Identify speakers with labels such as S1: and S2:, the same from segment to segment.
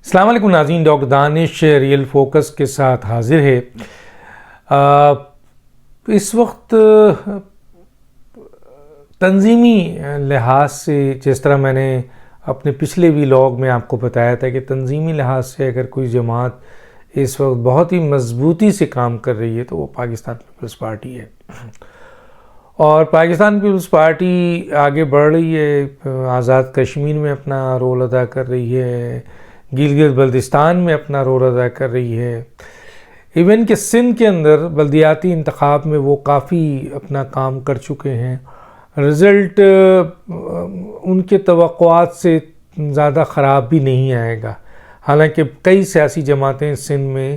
S1: السلام علیکم ناظرین، ڈاکٹر دانش ریئل فوکس کے ساتھ حاضر ہے۔ اس وقت تنظیمی لحاظ سے، جس طرح میں نے اپنے پچھلے ویلاگ میں آپ کو بتایا تھا کہ تنظیمی لحاظ سے اگر کوئی جماعت اس وقت بہت ہی مضبوطی سے کام کر رہی ہے تو وہ پاکستان پیپلز پارٹی ہے، اور پاکستان پیپلز پارٹی آگے بڑھ رہی ہے، آزاد کشمیر میں اپنا رول ادا کر رہی ہے، گلگت بلتستان میں اپنا رول ادا کر رہی ہے، ایون کہ سندھ کے اندر بلدیاتی انتخاب میں وہ کافی اپنا کام کر چکے ہیں۔ رزلٹ ان کے توقعات سے زیادہ خراب بھی نہیں آئے گا، حالانکہ کئی سیاسی جماعتیں سندھ میں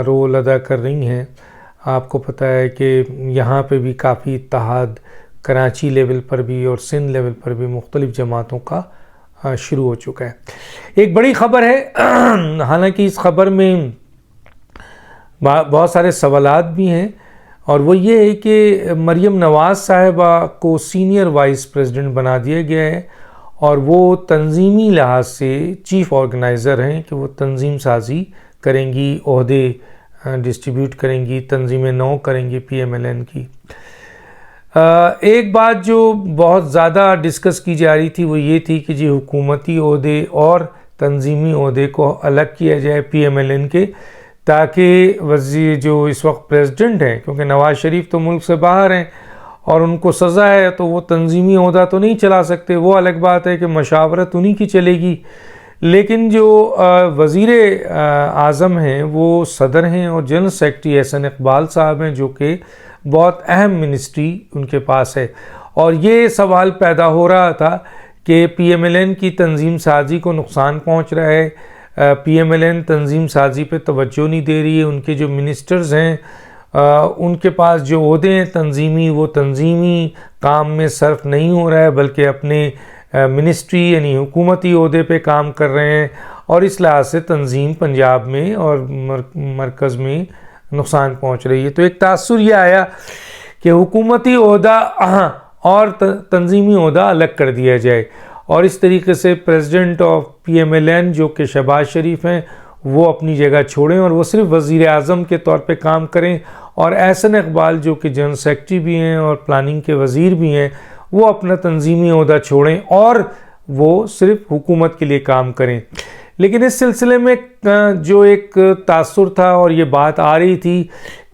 S1: رول ادا کر رہی ہیں۔ آپ کو پتہ ہے کہ یہاں پہ بھی کافی اتحاد کراچی لیول پر بھی اور سندھ لیول پر بھی مختلف جماعتوں کا شروع ہو چکا ہے۔ ایک بڑی خبر ہے، حالانکہ اس خبر میں بہت سارے سوالات بھی ہیں، اور وہ یہ ہے کہ مریم نواز صاحبہ کو سینئر وائس پریزیڈنٹ بنا دیا گیا ہے، اور وہ تنظیمی لحاظ سے چیف آرگنائزر ہیں کہ وہ تنظیم سازی کریں گی، عہدے ڈسٹریبیوٹ کریں گی، تنظیم نو کریں گی PMLN کی۔ ایک بات جو بہت زیادہ ڈسکس کی جا رہی تھی وہ یہ تھی کہ جی حکومتی عہدے اور تنظیمی عہدے کو الگ کیا جائے PMLN کے، تاکہ وزیر جو اس وقت پریزیڈنٹ ہیں، کیونکہ نواز شریف تو ملک سے باہر ہیں اور ان کو سزا ہے تو وہ تنظیمی عہدہ تو نہیں چلا سکتے، وہ الگ بات ہے کہ مشاورت انہی کی چلے گی، لیکن جو وزیر اعظم ہیں وہ صدر ہیں اور جنرل سیکرٹری احسن اقبال صاحب ہیں، جو کہ بہت اہم منسٹری ان کے پاس ہے، اور یہ سوال پیدا ہو رہا تھا کہ PMLN کی تنظیم سازی کو نقصان پہنچ رہا ہے، PMLN تنظیم سازی پہ توجہ نہیں دے رہی ہے، ان کے جو منسٹرز ہیں ان کے پاس جو عہدے ہیں تنظیمی، وہ تنظیمی کام میں صرف نہیں ہو رہا ہے بلکہ اپنے منسٹری یعنی حکومتی عہدے پہ کام کر رہے ہیں، اور اس لحاظ سے تنظیم پنجاب میں اور مرکز میں نقصان پہنچ رہی ہے۔ تو ایک تاثر یہ آیا کہ حکومتی عہدہ اور تنظیمی عہدہ الگ کر دیا جائے، اور اس طریقے سے پریزیڈنٹ آف PMLN جو کہ شہباز شریف ہیں وہ اپنی جگہ چھوڑیں اور وہ صرف وزیر اعظم کے طور پہ کام کریں، اور احسن اقبال جو کہ جنرل سیکرٹری بھی ہیں اور پلاننگ کے وزیر بھی ہیں وہ اپنا تنظیمی عہدہ چھوڑیں اور وہ صرف حکومت کے لیے کام کریں۔ لیکن اس سلسلے میں جو ایک تاثر تھا اور یہ بات آ رہی تھی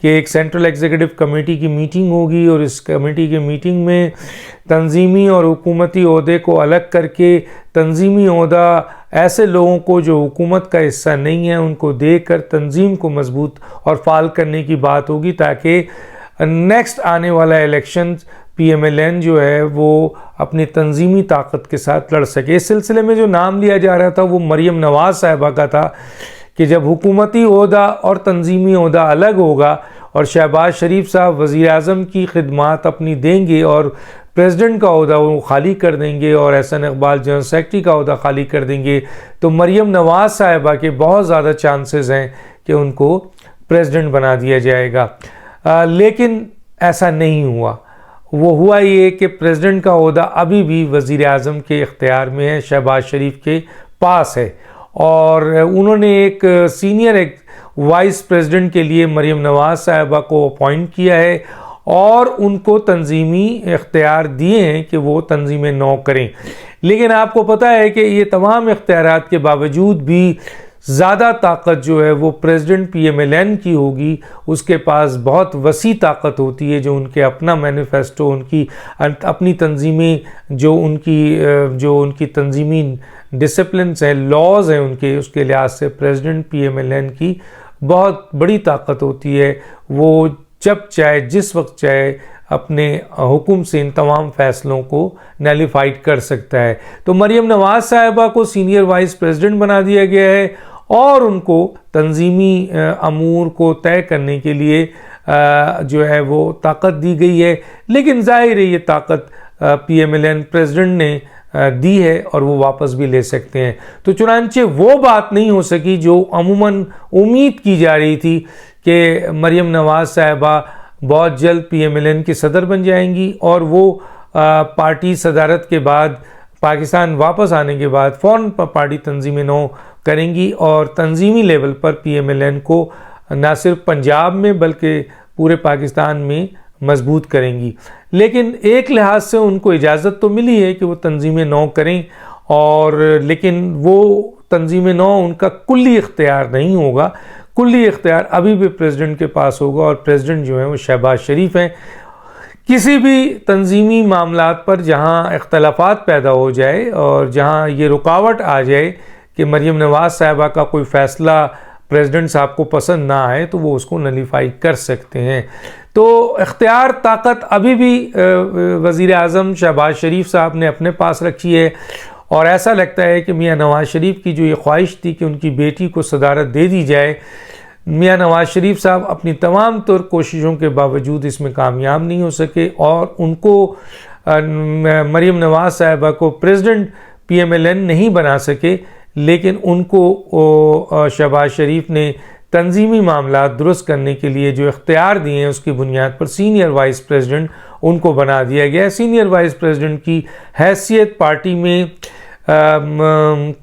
S1: کہ ایک سینٹرل ایگزیکٹو کمیٹی کی میٹنگ ہوگی، اور اس کمیٹی کی میٹنگ میں تنظیمی اور حکومتی عہدے کو الگ کر کے تنظیمی عہدہ ایسے لوگوں کو جو حکومت کا حصہ نہیں ہے ان کو دے کر تنظیم کو مضبوط اور فعال کرنے کی بات ہوگی، تاکہ نیکسٹ آنے والا الیکشن PMLN جو ہے وہ اپنی تنظیمی طاقت کے ساتھ لڑ سکے۔ اس سلسلے میں جو نام لیا جا رہا تھا وہ مریم نواز صاحبہ کا تھا کہ جب حکومتی عہدہ اور تنظیمی عہدہ الگ ہوگا اور شہباز شریف صاحب وزیر اعظم کی خدمات اپنی دیں گے اور پریزیڈنٹ کا عہدہ وہ خالی کر دیں گے اور احسن اقبال جنرل سیکرٹری کا عہدہ خالی کر دیں گے، تو مریم نواز صاحبہ کے بہت زیادہ چانسز ہیں کہ ان کو پریزیڈنٹ بنا دیا جائے گا، لیکن ایسا نہیں ہوا۔ وہ ہوا یہ کہ پریزیڈنٹ کا عہدہ ابھی بھی وزیر اعظم کے اختیار میں ہے، شہباز شریف کے پاس ہے، اور انہوں نے ایک سینئر وائس پریزیڈنٹ کے لیے مریم نواز صاحبہ کو اپوائنٹ کیا ہے اور ان کو تنظیمی اختیار دیے ہیں کہ وہ تنظیم نو کریں۔ لیکن آپ کو پتہ ہے کہ یہ تمام اختیارات کے باوجود بھی زیادہ طاقت جو ہے وہ پریزیڈنٹ PMLN کی ہوگی، اس کے پاس بہت وسیع طاقت ہوتی ہے، جو ان کے اپنا مینیفیسٹو، ان کی اپنی تنظیمیں، جو ان کی تنظیمی ڈسپلنس ہیں، لاز ہیں ان کے، اس کے لحاظ سے پریزیڈنٹ PMLN کی بہت بڑی طاقت ہوتی ہے، وہ جب چاہے جس وقت چاہے اپنے حکم سے ان تمام فیصلوں کو نیلیفائڈ کر سکتا ہے۔ تو مریم نواز صاحبہ کو سینئر وائس پریزیڈنٹ بنا دیا گیا ہے اور ان کو تنظیمی امور کو طے کرنے کے لیے جو ہے وہ طاقت دی گئی ہے، لیکن ظاہر ہے یہ طاقت PMLN پریزیڈنٹ نے دی ہے اور وہ واپس بھی لے سکتے ہیں۔ تو چنانچہ وہ بات نہیں ہو سکی جو عموماً امید کی جا رہی تھی کہ مریم نواز صاحبہ بہت جلد PMLN کی صدر بن جائیں گی اور وہ پارٹی صدارت کے بعد پاکستان واپس آنے کے بعد فوراً پارٹی تنظیم نو کریں گی اور تنظیمی لیول پر پی ایم ایل این کو نہ صرف پنجاب میں بلکہ پورے پاکستان میں مضبوط کریں گی. لیکن ایک لحاظ سے ان کو اجازت تو ملی ہے کہ وہ تنظیم نو کریں، اور لیکن وہ تنظیم نو ان کا کلی اختیار نہیں ہوگا. کلی اختیار ابھی بھی پریزیڈنٹ کے پاس ہوگا، اور پریزیڈنٹ جو ہیں وہ شہباز شریف ہیں. کسی بھی تنظیمی معاملات پر جہاں اختلافات پیدا ہو جائے اور جہاں یہ رکاوٹ آ جائے کہ مریم نواز صاحبہ کا کوئی فیصلہ پریزیڈنٹ صاحب کو پسند نہ آئے تو وہ اس کو نلیفائی کر سکتے ہیں. تو اختیار طاقت ابھی بھی وزیر اعظم شہباز شریف صاحب نے اپنے پاس رکھی ہے، اور ایسا لگتا ہے کہ میاں نواز شریف کی جو یہ خواہش تھی کہ ان کی بیٹی کو صدارت دے دی جائے، میاں نواز شریف صاحب اپنی تمام طور کوششوں کے باوجود اس میں کامیاب نہیں ہو سکے، اور ان کو مریم نواز صاحبہ کو president P M L N نہیں بنا سکے. لیکن ان کو شہباز شریف نے تنظیمی معاملات درست کرنے کے لیے جو اختیار دیے ہیں اس کی بنیاد پر سینئر وائس پریزیڈنٹ ان کو بنا دیا گیا ہے. سینئر وائس پریزیڈنٹ کی حیثیت پارٹی میں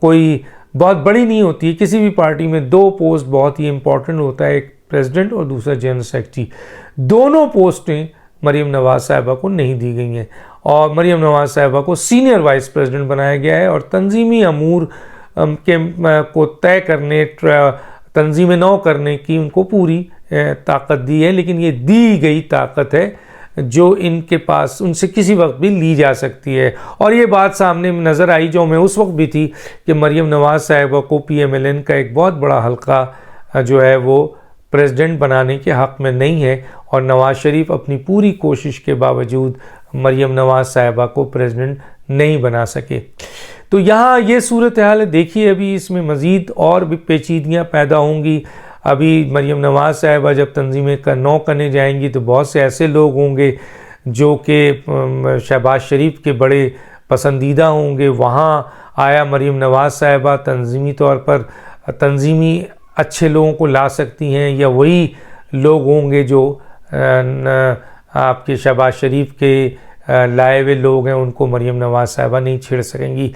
S1: کوئی بہت بڑی نہیں ہوتی ہے. کسی بھی پارٹی میں دو پوسٹ بہت ہی امپورٹنٹ ہوتا ہے، ایک پریزیڈنٹ اور دوسرا جنرل سیکرٹری. دونوں پوسٹیں مریم نواز صاحبہ کو نہیں دی گئی ہیں، اور مریم نواز صاحبہ کو سینئر وائس پریزیڈنٹ بنایا گیا ہے، اور تنظیمی امور کو طے کرنے، تنظیم نو کرنے کی ان کو پوری طاقت دی ہے. لیکن یہ دی گئی طاقت ہے جو ان کے پاس ان سے کسی وقت بھی لی جا سکتی ہے. اور یہ بات سامنے نظر آئی جو میں اس وقت بھی تھی کہ مریم نواز صاحبہ کو پی ایم ایل این کا ایک بہت بڑا حلقہ جو ہے وہ پریزیڈنٹ بنانے کے حق میں نہیں ہے، اور نواز شریف اپنی پوری کوشش کے باوجود مریم نواز صاحبہ کو پریزیڈنٹ نہیں بنا سکے. تو یہاں یہ صورتحال ہے. دیکھیے ابھی اس میں مزید اور بھی پیچیدگیاں پیدا ہوں گی. ابھی مریم نواز صاحبہ جب تنظیمیں نو کرنے جائیں گی تو بہت سے ایسے لوگ ہوں گے جو کہ شہباز شریف کے بڑے پسندیدہ ہوں گے. وہاں آیا مریم نواز صاحبہ تنظیمی طور پر تنظیمی اچھے لوگوں کو لا سکتی ہیں، یا وہی لوگ ہوں گے جو آپ کے شہباز شریف کے لائے ہوئے لوگ ہیں، ان کو مریم نواز صاحبہ نہیں چھیڑ سکیں گی.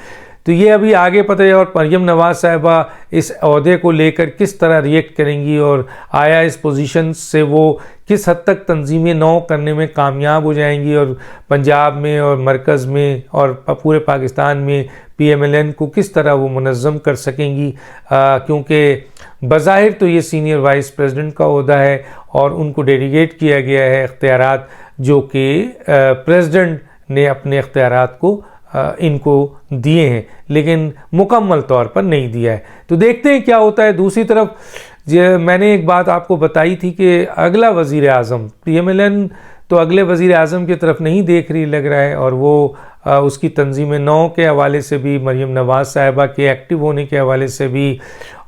S1: تو یہ ابھی آگے پتہ ہے. اور مریم نواز صاحبہ اس عہدے کو لے کر کس طرح ریئیکٹ کریں گی، اور آیا اس پوزیشن سے وہ کس حد تک تنظیمیں نو کرنے میں کامیاب ہو جائیں گی، اور پنجاب میں اور مرکز میں اور پورے پاکستان میں پی ایم ایل این کو کس طرح وہ منظم کر سکیں گی. کیونکہ بظاہر تو یہ سینئر وائس پریزیڈنٹ کا عہدہ ہے، اور ان کو ڈیلیگیٹ کیا گیا ہے اختیارات جو کہ پریزیڈنٹ نے اپنے اختیارات کو ان کو دیے ہیں، لیکن مکمل طور پر نہیں دیا ہے. تو دیکھتے ہیں کیا ہوتا ہے. دوسری طرف میں نے ایک بات آپ کو بتائی تھی کہ اگلا وزیر اعظم پی ایم ایل این تو اگلے وزیر اعظم کی طرف نہیں دیکھ رہی لگ رہا ہے، اور وہ اس کی تنظیم نو کے حوالے سے بھی، مریم نواز صاحبہ کے ایکٹیو ہونے کے حوالے سے بھی،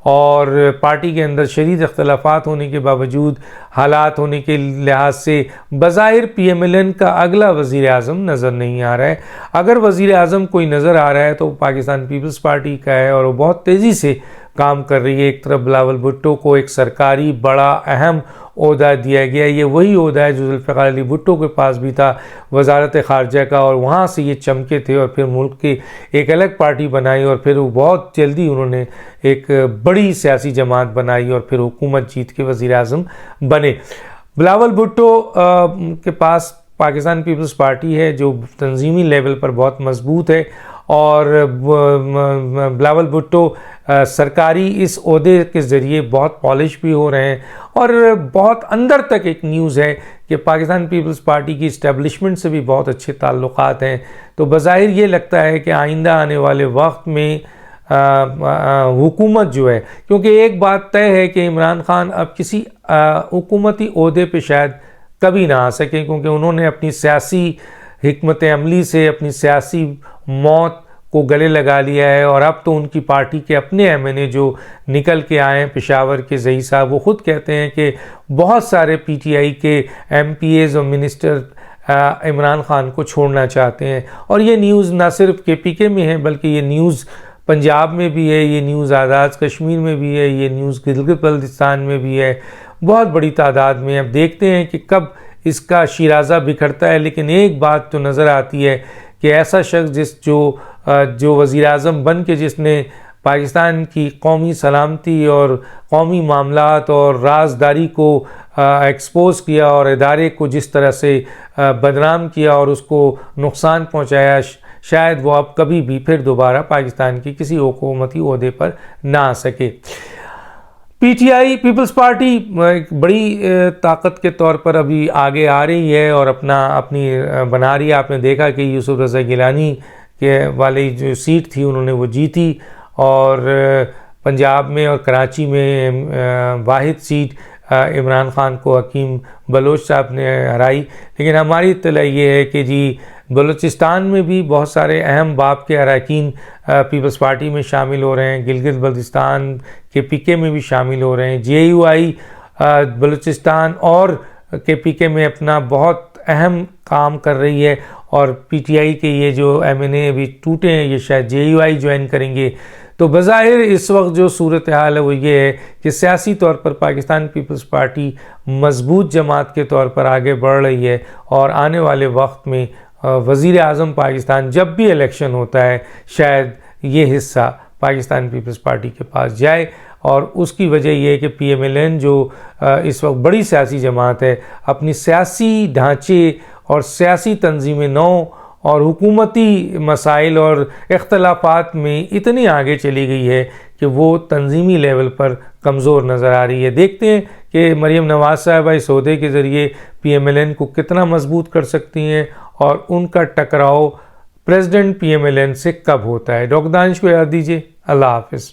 S1: اور پارٹی کے اندر شدید اختلافات ہونے کے باوجود، حالات ہونے کے لحاظ سے بظاہر پی ایم ایل این کا اگلا وزیر اعظم نظر نہیں آ رہا ہے. اگر وزیر اعظم کوئی نظر آ رہا ہے تو پاکستان پیپلز پارٹی کا ہے، اور وہ بہت تیزی سے کام کر رہی ہے. ایک طرف بلاول بھٹو کو ایک سرکاری بڑا اہم عہدہ دیا گیا. یہ وہی عہدہ ہے جو ذوالفقار علی بھٹو کے پاس بھی تھا، وزارت خارجہ کا، اور وہاں سے یہ چمکے تھے، اور پھر ملک کے ایک الگ پارٹی بنائی، اور پھر وہ بہت جلدی انہوں نے ایک بڑی سیاسی جماعت بنائی، اور پھر حکومت جیت کے وزیر اعظم بنے. بلاول بھٹو کے پاس پاکستان پیپلز پارٹی ہے جو تنظیمی لیول پر بہت مضبوط ہے، اور بلاول بھٹو سرکاری اس عہدے کے ذریعے بہت پالش بھی ہو رہے ہیں. اور بہت اندر تک ایک نیوز ہے کہ پاکستان پیپلز پارٹی کی اسٹیبلشمنٹ سے بھی بہت اچھے تعلقات ہیں. تو بظاہر یہ لگتا ہے کہ آئندہ آنے والے وقت میں حکومت جو ہے، کیونکہ ایک بات طے ہے کہ عمران خان اب کسی حکومتی عہدے پہ شاید کبھی نہ آ سکیں، کیونکہ انہوں نے اپنی سیاسی حکمت عملی سے اپنی سیاسی موت کو گلے لگا لیا ہے. اور اب تو ان کی پارٹی کے اپنے ایم این اے جو نکل کے آئے ہیں، پشاور کے زئی صاحب، وہ خود کہتے ہیں کہ بہت سارے پی ٹی آئی کے ایم پی ایز اور منسٹر عمران خان کو چھوڑنا چاہتے ہیں. اور یہ نیوز نہ صرف کے پی کے میں ہے، بلکہ یہ نیوز پنجاب میں بھی ہے، یہ نیوز آزاد کشمیر میں بھی ہے، یہ نیوز گلگت بلتستان میں بھی ہے، بہت بڑی تعداد میں. اب دیکھتے ہیں کہ کب اس کا شیرازہ بکھرتا ہے. لیکن ایک بات تو نظر آتی ہے کہ ایسا شخص جو وزیر اعظم بن کے جس نے پاکستان کی قومی سلامتی اور قومی معاملات اور رازداری کو ایکسپوز کیا اور ادارے کو جس طرح سے بدنام کیا اور اس کو نقصان پہنچایا، شاید وہ اب کبھی بھی پھر دوبارہ پاکستان کی کسی حکومتی عہدے پر نہ آ سکے۔ P T I Peoples Party ایک بڑی طاقت کے طور پر ابھی آگے آ رہی ہے اور اپنی بنا رہی ہے۔ آپ نے دیکھا کہ یوسف رضا گیلانی کے والی جو سیٹ تھی انہوں نے وہ جیتی، اور پنجاب میں اور کراچی میں واحد سیٹ عمران خان کو حکیم بلوچ صاحب نے ہرائی۔ لیکن ہماری اطلاع یہ ہے کہ جی بلوچستان میں بھی بہت سارے اہم باب کے اراکین پیپلز پارٹی میں شامل ہو رہے ہیں، گلگت بلتستان کے پی کے میں بھی شامل ہو رہے ہیں، جے یو آئی بلوچستان اور کے پی کے میں اپنا بہت اہم کام کر رہی ہے، اور پی ٹی آئی کے یہ جو ایم این اے ابھی ٹوٹے ہیں یہ شاید جے یو آئی جوائن کریں گے۔ تو بظاہر اس وقت جو صورتحال ہے وہ یہ ہے کہ سیاسی طور پر پاکستان پیپلز پارٹی مضبوط جماعت کے طور پر آگے بڑھ رہی ہے، اور آنے والے وقت میں وزیر اعظم پاکستان جب بھی الیکشن ہوتا ہے شاید یہ حصہ پاکستان پیپلز پارٹی کے پاس جائے، اور اس کی وجہ یہ ہے کہ پی ایم ایل این جو اس وقت بڑی سیاسی جماعت ہے اپنی سیاسی ڈھانچے اور سیاسی تنظیم نو اور حکومتی مسائل اور اختلافات میں اتنی آگے چلی گئی ہے کہ وہ تنظیمی لیول پر کمزور نظر آ رہی ہے۔ دیکھتے ہیں کہ مریم نواز صاحبہ اس عہدے کے ذریعے پی ایم ایل این کو کتنا مضبوط کر سکتی ہیں، اور ان کا ٹکراؤ president P M L N سے کب ہوتا ہے۔ ڈاکٹر دانش کو یاد دیجیے۔ اللہ حافظ۔